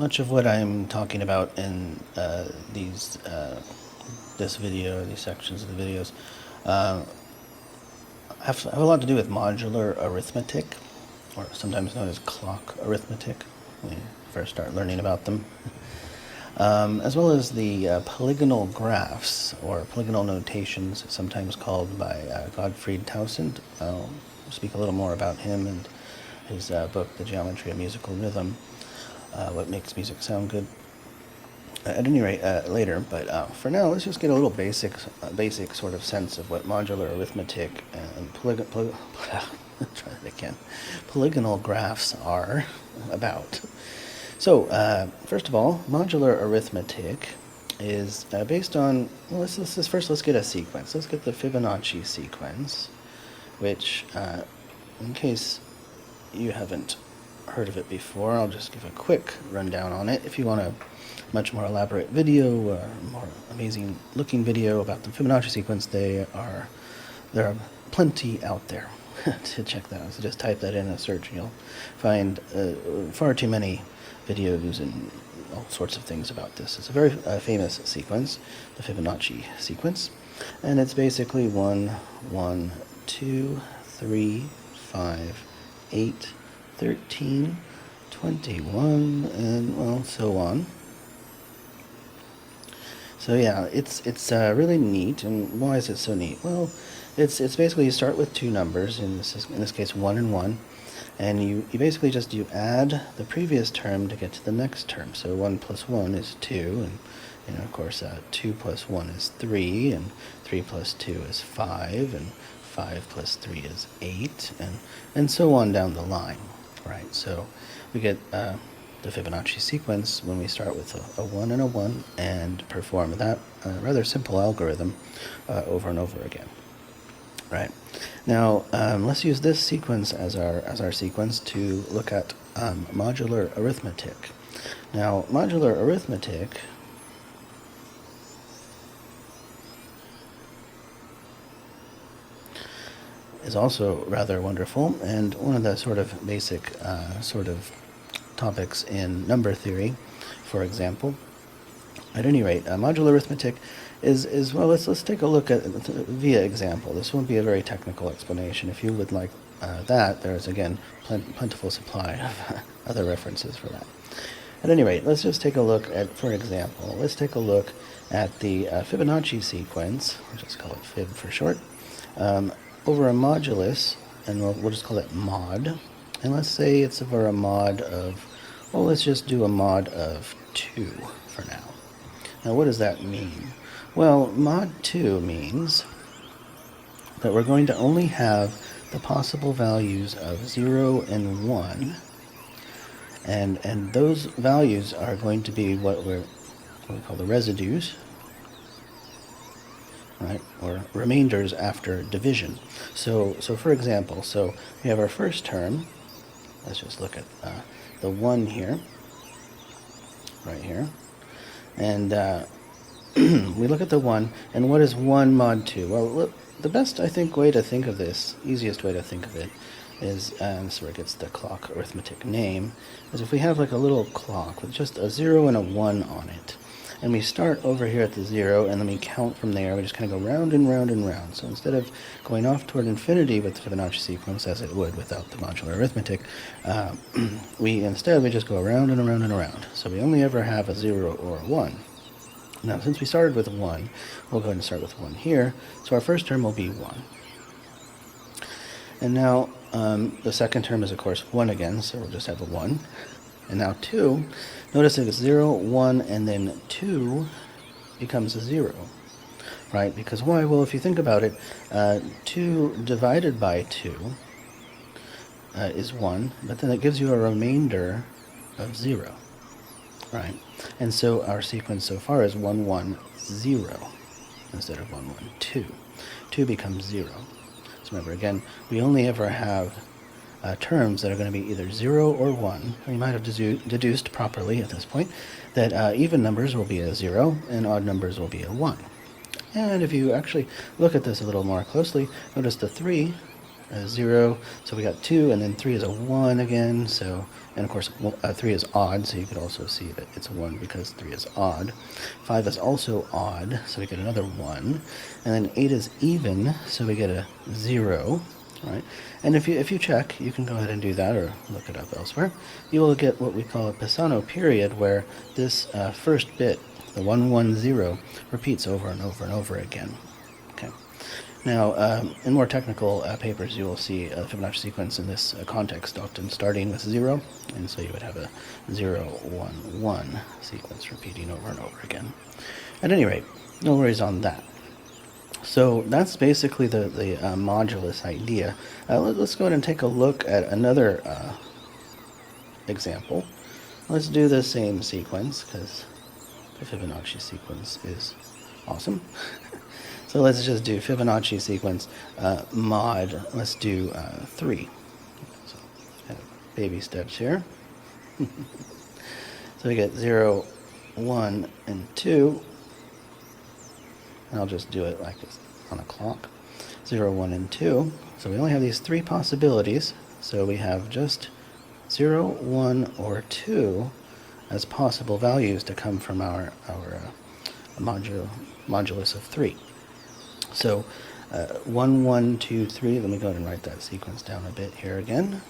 Much of what I'm talking about in this video, these sections of the videos, have a lot to do with modular arithmetic, or sometimes known as clock arithmetic, when you first start learning about them. As well as the polygonal graphs, or polygonal notations, sometimes called by Gottfried Townsend. I'll speak a little more about him and his book, The Geometry of Musical Rhythm, what makes music sound good. At any rate, later, but for now, let's just get a little basic sort of sense of what modular arithmetic and polygonal graphs are about. So, first of all, modular arithmetic is based on, well, let's get a sequence. Let's get the Fibonacci sequence, which, in case you haven't heard of it before, I'll just give a quick rundown on it. If you want a much more elaborate video, more amazing looking video about the Fibonacci sequence, there are plenty out there to check that out. So just type that in a search and you'll find far too many videos and all sorts of things about this. It's a very famous sequence, the Fibonacci sequence, and it's basically 1, 1, 2, 3, 5, 8, 13, 21, and well, so on. So yeah, it's really neat. And why is it so neat? Well, it's basically you start with two numbers, in this case 1 and 1, and you basically just add the previous term to get to the next term. So 1 plus 1 is 2, and of course 2 plus 1 is 3, and 3 plus 2 is 5, and 5 plus 3 is 8, and so on down the line, right? So we get the Fibonacci sequence when we start with a 1 and a 1 and perform that rather simple algorithm over and over again. Right. Now let's use this sequence as our sequence to look at modular arithmetic. Now modular arithmetic is also rather wonderful, and one of the sort of basic topics in number theory, for example. At any rate, modular arithmetic is well, let's take a look at via example. This won't be a very technical explanation. If you would like that, there's again plentiful supply of other references for that. At any rate, let's just take a look at, for example, let's take a look at the Fibonacci sequence, we'll just call it Fib for short, over a modulus, and we'll just call it mod. And let's say it's over a mod of, well, let's just do a mod of 2 for now. Now, what does that mean? Well, mod 2 means that we're going to only have the possible values of 0 and 1, and those values are going to be what we call the residues, right, or remainders after division. So for example, so we have our first term. Let's just look at the 1 here, right here, and we look at the 1, and what is 1 mod 2? Well, look, the best, I think, way to think of this, easiest way to think of it, is, this is where it gets the clock arithmetic name, is if we have like a little clock with just a 0 and a 1 on it, and we start over here at the 0, and then we count from there. We just kind of go round and round and round. So instead of going off toward infinity with the Fibonacci sequence, as it would without the modular arithmetic, we just go around and around and around. So we only ever have a 0 or a 1. Now, since we started with 1, we'll go ahead and start with 1 here. So our first term will be 1. And now the second term is, of course, 1 again, so we'll just have a 1. And now 2, notice that it's 0, 1, and then 2 becomes a 0, right? Because why? Well, if you think about it, 2 divided by 2 is 1, but then it gives you a remainder of 0, right? And so our sequence so far is 1, 1, 0, instead of 1, 1, 2. 2 becomes 0. So remember, again, we only ever have terms that are going to be either 0 or 1. You might have deduced properly at this point that even numbers will be a 0 and odd numbers will be a 1. And if you actually look at this a little more closely, notice the 3 a 0, so we got 2, and then 3 is a 1 again, so, and of course 3 is odd, so you could also see that it's a 1 because 3 is odd. 5 is also odd, so we get another 1, and then 8 is even, so we get a 0, right? And if you check, you can go ahead and do that or look it up elsewhere, you will get what we call a Pisano period, where this first bit, the 110, repeats over and over and over again. Okay. Now, in more technical papers, you will see a Fibonacci sequence in this context, often starting with 0, and so you would have a 0, 1, 1 sequence repeating over and over again. At any rate, no worries on that. So that's basically the modulus idea. Let's go ahead and take a look at another example. Let's do the same sequence, because the Fibonacci sequence is awesome. So let's just do Fibonacci sequence mod, let's do 3. So kind of baby steps here. So we get 0, 1, and 2. And I'll just do it like this on a clock. 0, 1, and 2. So we only have these 3 possibilities. So we have just 0, 1, or 2 as possible values to come from our modulus of 3. So 1, 1, 2, 3, let me go ahead and write that sequence down a bit here again,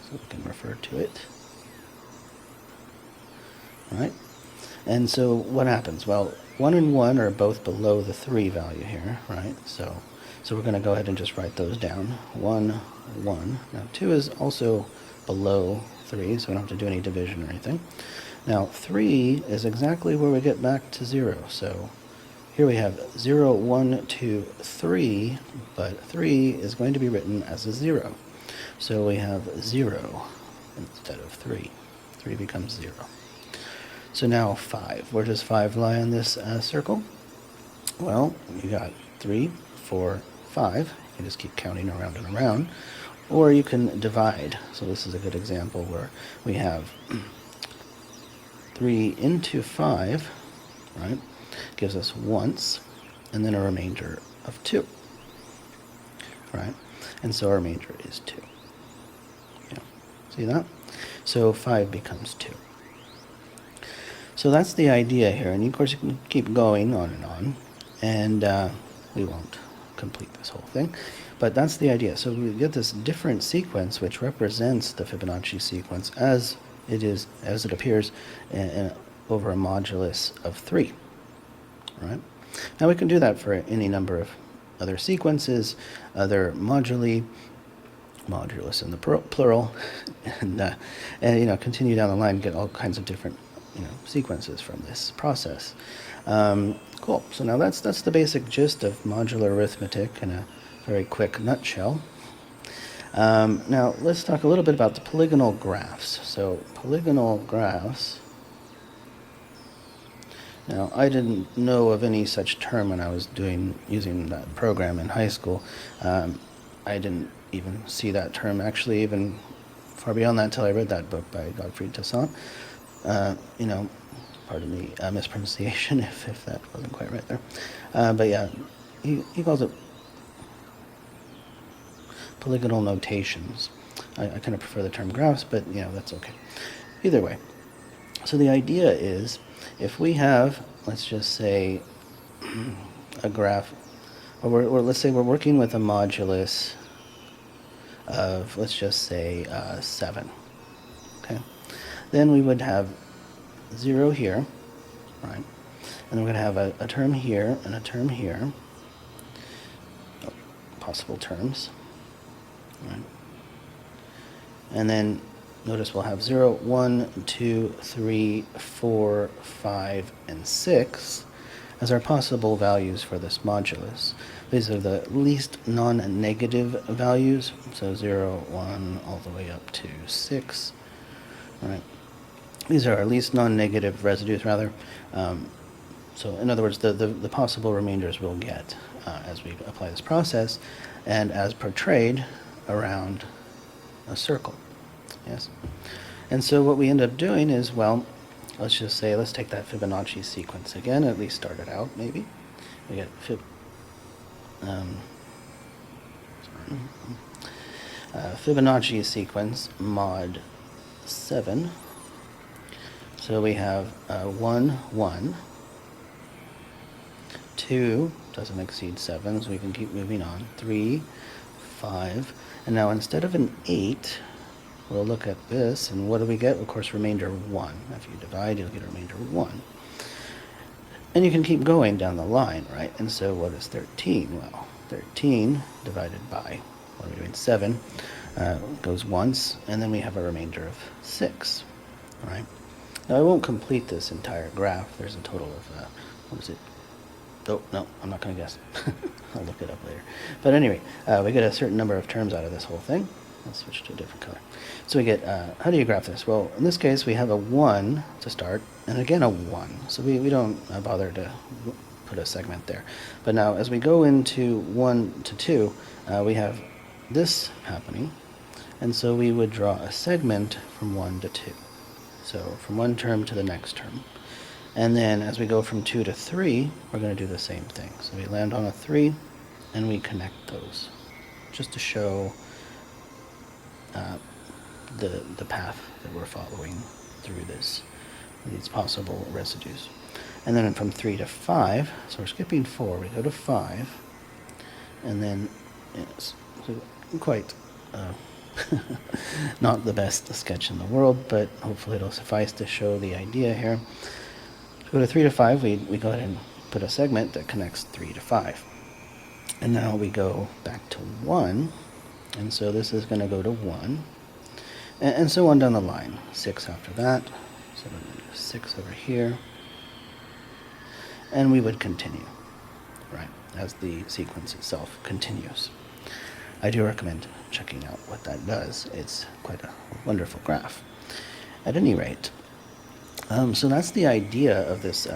so we can refer to it. All right, and so what happens? Well, 1 and 1 are both below the 3 value here, right? So we're going to go ahead and just write those down. 1, 1. Now 2 is also below 3, so we don't have to do any division or anything. Now 3 is exactly where we get back to 0, so here we have 0, 1, 2, 3, but 3 is going to be written as a 0. So we have 0 instead of 3. 3 becomes 0. So now 5. Where does 5 lie in this circle? Well, you got 3, 4, 5. You can just keep counting around and around. Or you can divide. So this is a good example where we have 3 into 5, right? Gives us once, and then a remainder of 2, right? And so our remainder is 2. Yeah. See that? So 5 becomes 2. So that's the idea here, and of course you can keep going on, and we won't complete this whole thing, but that's the idea. So we get this different sequence which represents the Fibonacci sequence as it appears over a modulus of 3. Right? Now we can do that for any number of other sequences, other moduli, modulus in the plural, and continue down the line, get all kinds of different sequences from this process. Cool. So now that's the basic gist of modular arithmetic in a very quick nutshell. Now let's talk a little bit about the polygonal graphs. So polygonal graphs. Now, I didn't know of any such term when I was using that program in high school. I didn't even see that term actually even far beyond that until I read that book by Godfrey Toussaint. Pardon the mispronunciation if that wasn't quite right there. But yeah, he calls it polygonal notations. I kind of prefer the term graphs, but that's okay. Either way. So the idea is, if we have, let's just say, a graph, or let's say we're working with a modulus of, let's just say, 7, okay? Then we would have 0 here, right? And then we're going to have a term here and a term here, possible terms, right? And then notice we'll have 0, 1, 2, 3, 4, 5, and 6 as our possible values for this modulus. These are the least non-negative values, so 0, 1, all the way up to 6. Right? These are our least non-negative residues, rather. So in other words, the possible remainders we'll get as we apply this process, and as portrayed around a circle. Yes. And so what we end up doing is, well, let's just say, let's take that Fibonacci sequence again, at least start it out, maybe. We get Fibonacci sequence mod 7. So we have 1, 1, 2, doesn't exceed 7, so we can keep moving on, 3, 5, and now instead of an 8, we'll look at this, and what do we get? Of course, remainder 1. If you divide, you'll get a remainder 1. And you can keep going down the line, right? And so what is 13? Well, 13 divided by, what are we doing, 7, goes once, and then we have a remainder of 6, right? Now I won't complete this entire graph. There's a total of, what is it? Oh, no, I'm not going to guess. I'll look it up later. But anyway, we get a certain number of terms out of this whole thing. Let's switch to a different color. So we get, how do you graph this? Well, in this case, we have a 1 to start, and again a 1. So we don't bother to put a segment there. But now, as we go into 1 to 2, we have this happening, and so we would draw a segment from 1 to 2. So from one term to the next term. And then as we go from 2 to 3, we're going to do the same thing. So we land on a 3, and we connect those, just to show the path that we're following through these possible residues. And then from 3 to 5, so we're skipping 4, we go to 5, and then it's quite not the best sketch in the world, but hopefully it'll suffice to show the idea here. To go to 3 to 5, we go ahead and put a segment that connects 3 to 5. And now we go back to 1, and so this is going to go to 1, and so on down the line. 6 after that, so we're going to do 6 over here, and we would continue, right, as the sequence itself continues. I do recommend checking out what that does. It's quite a wonderful graph. At any rate, so that's the idea of this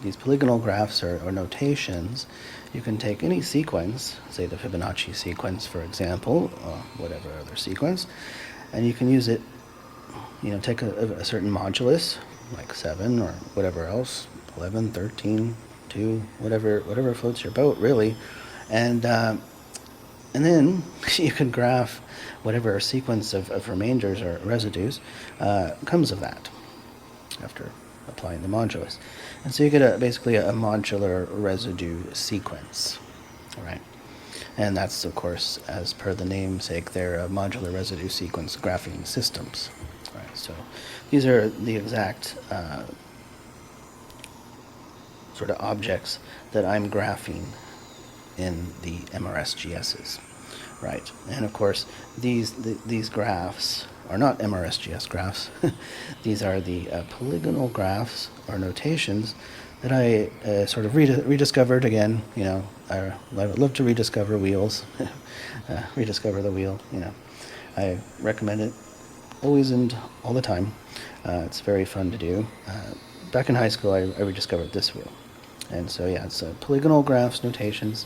these polygonal graphs or notations. You can take any sequence, say the Fibonacci sequence, for example, or whatever other sequence, and you can use it, take a certain modulus, like 7 or whatever else, 11, 13, 2, whatever floats your boat, really, and then you can graph whatever sequence of remainders or residues comes of that after applying the modulus. And so you get basically a modular residue sequence, right? And that's, of course, as per the namesake, they're modular residue sequence graphing systems, right? So these are the exact sort of objects that I'm graphing in the MRSGSs, right? And of course, these graphs are not MRSGS graphs. These are the polygonal graphs or notations that I sort of rediscovered again. I would love to rediscover wheels, rediscover the wheel. I recommend it always and all the time. It's very fun to do. Back in high school, I rediscovered this wheel. And so, yeah, it's polygonal graphs, notations,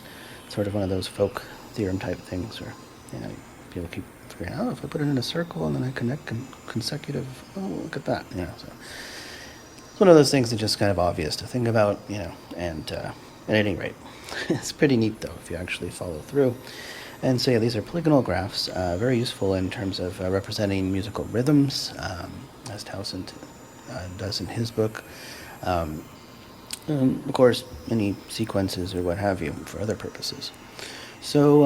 sort of one of those folk theorem type things where, people keep figuring out, if I put it in a circle and then I connect consecutive, oh, look at that, so. It's one of those things that's just kind of obvious to think about, and at any rate, it's pretty neat, though, if you actually follow through. And so, yeah, these are polygonal graphs, very useful in terms of representing musical rhythms, as Townsend does in his book. Of course, any sequences or what have you for other purposes. So,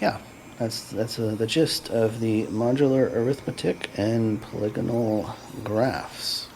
yeah, that's the gist of the modular arithmetic and polygonal graphs.